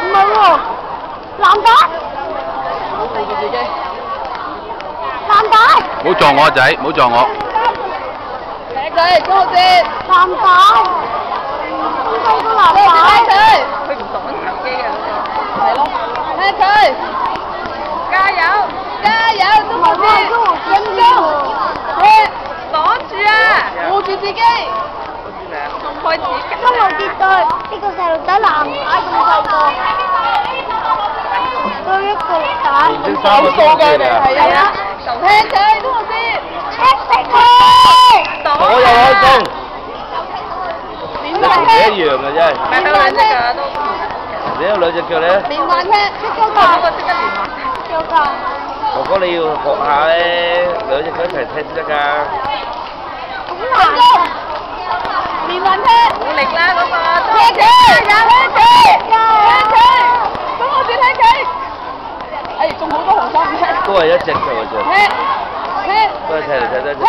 唔係喎，藍帶。藍帶。唔好撞我仔，唔好撞我。踢佢，中學先。藍帶。中個藍帶。佢唔擋手機嘅係咯，踢佢，加油，加油，中學先，緊張，踢，擋住啊，護住自己。仲開始。中學絕對呢個細路仔藍帶咁細個，都一個綠帶。好傻嘅你係啊，踢佢，中學先，踢佢，我又開工。連環踢。一樣嘅啫。連環踢㗎都。你有兩隻腳咧？連環踢，嗰個即刻連環踢。有㗎。哥哥你要學下咧，兩隻腳一齊踢先得㗎。好難㗎。連環踢，好力啦嗰個，踢佢，踢佢，中學先踢佢。哎，仲好多紅衫唔踢。都係一隻腳嘅啫。踢，都係踢嚟踢得一隻腳。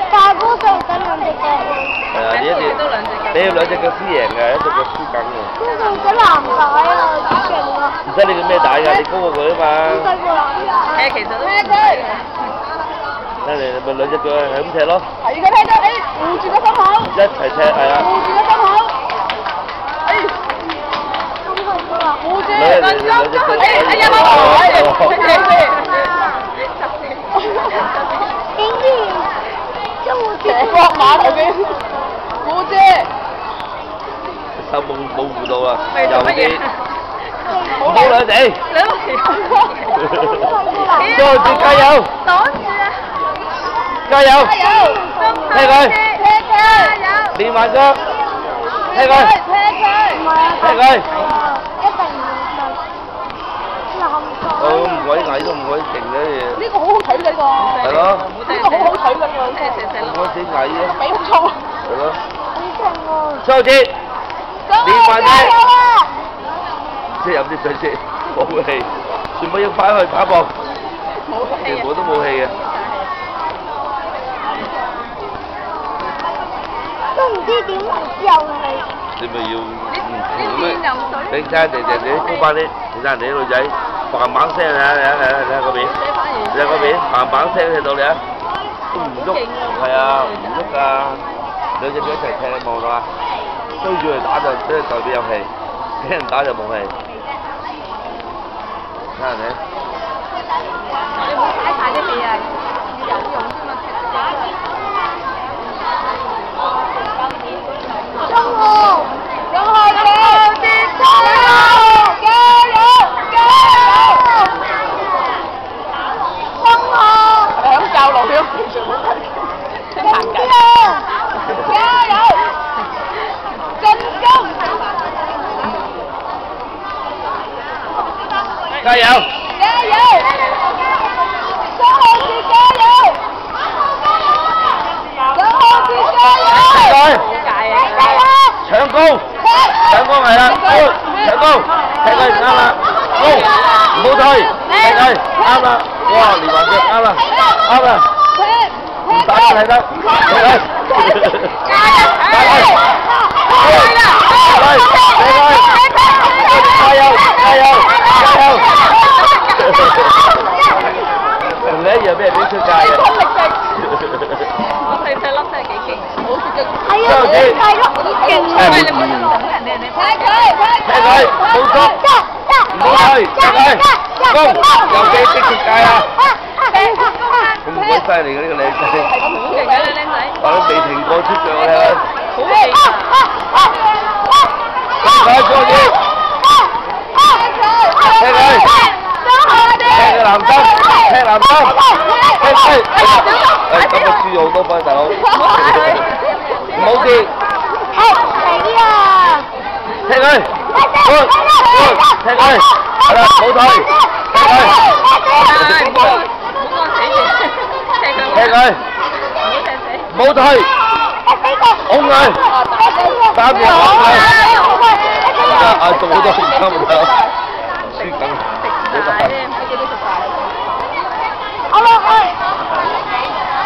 大哥就等兩隻腳。係啊，你一定你要兩隻腳先贏嘅，一隻腳輸緊嘅。嗰個仔藍帶啊，好勁啊！唔使你叫咩帶㗎，你高過佢啊嘛。細個藍帶。其實都踢佢。睇嚟咪兩隻腳係咁踢咯。係佢踢咗，哎，護住個心口。一齊踢係啊。護住個心口。哎。護住，緊張，哎呀，竟然中學蛇角馬頭邊，護住。手冇護到啊，右邊。好兩地。再接加油。擋住啊！加油！加油！踢佢！踢佢！連環腳！踢佢！踢佢！踢佢！一定唔係藍帶。我唔鬼矮都唔鬼勁嘅嘢。呢個好好睇㗎呢個。係咯。呢個好好睇㗎呢個。唔鬼死矮嘅。比好粗。係咯。好勁喎！收節。連環踢。加油啊！即係飲啲水先，冇氣，全部要翻去跑步。冇氣。全部都冇氣嘅。都唔知點游氣。你咪要你睇下你高翻啲，你睇下你啲女仔嘭嘭聲啊！睇嗰邊，你睇嗰邊嘭嘭聲睇到你啊，都唔喐，係啊，唔喐㗎，兩隻腳一齊踢你望到啊，追住嚟打就即係代表有氣，俾人打就冇氣，睇下你。你唔好踩晒啲氣啊！有用啫嘛。中學接加油！加油！加油！中學係咁教路添，先行緊。加油！進攻！加油！加油！中學接加油！中學接加油！搶高，搶高係啦，搶高，踢佢啱啦，高，唔好退，踢佢啱啦，哇，連環腳啱啦，啱啦，唔打都踢得，踢佢，加油，加油，加油，加油，加油，同你一樣俾人俾出界嘅。我細粒真係幾勁，好似隻係啊，細粒好勁啊！你唔好等人哋踢佢，冇錯，唔好退，踢佢，攻，有幾識出界啊！咁鬼犀利嘅呢個靚仔，係咁好勁嘅靚仔，話都未停過出腳咧，好勁啊！快過啲，踢佢，踢個男生，踢男生，踢佢，今日輸好多分大佬，唔好跌，死啊！踢佢，踢佢，係啦，冇退，踢佢，踢佢，冇退，拱佢，三隻拱佢，啊，仲好多紅衫啊，輸緊，好大。我落去。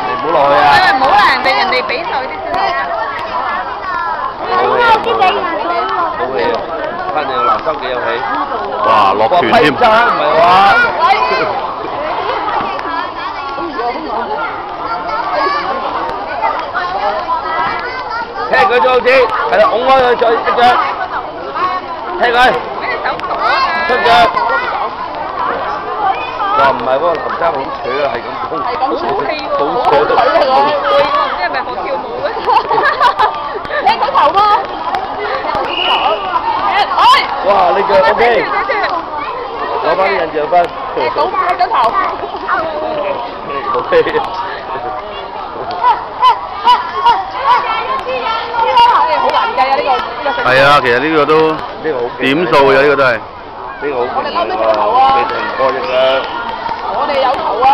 你唔好落去啊！唔好啦，人哋比賽啲先嚟㗎。我知你冇嘢，翻嚟南州幾有氣。哇，落拳添。唔係話。踢佢再好似，係啦，拱開佢再一腳，踢佢，出腳。哇，唔係喎，林生好扯啊，係咁攻，好氣喎，好扯到，唔知係咪學跳舞咧？你舉頭咯。哇，呢腳 OK，攞翻啲印象分。倒翻個頭。OK。好難計啊！呢個係啊，其實呢個都點數嘅呢個都係。呢個好勁喎，未停過隻腳。我哋有頭啊！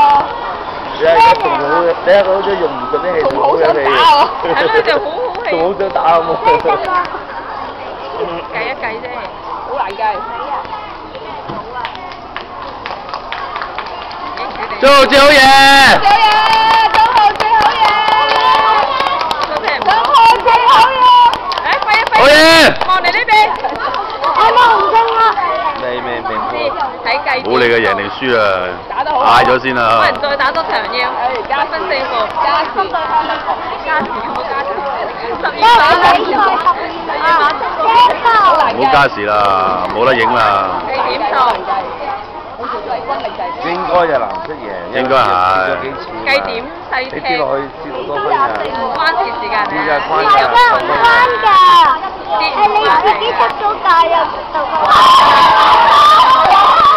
你睇佢仲好，你睇佢好似用唔盡啲氣，仲好有氣。係咯，就好好氣。仲好想打啊！計一計啫，好難計。最好最好嘢！好嘢，中號最好嘢。中號最好嘢。誒，揮一揮。好嘢！望你呢邊。我冇紅中啊！未睇計。冇理嘅贏定輸啊！打得好。嗌咗先啦。可能再打多場要。加分4步。加時。加時有冇加時？12唔好加時啦，冇得影啦。計點數？應該就藍色贏，應該係。計點細你跌落去蝕好多分㗎。唔關事時間點解關呢個唔關㗎，係你自己出咗界啊！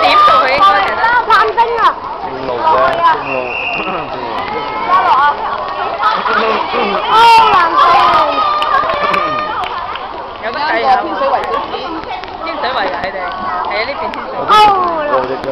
點數佢應該係得。探星啊！正路嘅，正路。加落啊！哦，藍色。有得計啊！天水圍小子，天水圍啊！佢哋係啊，呢邊天水圍。哦，路隻腳。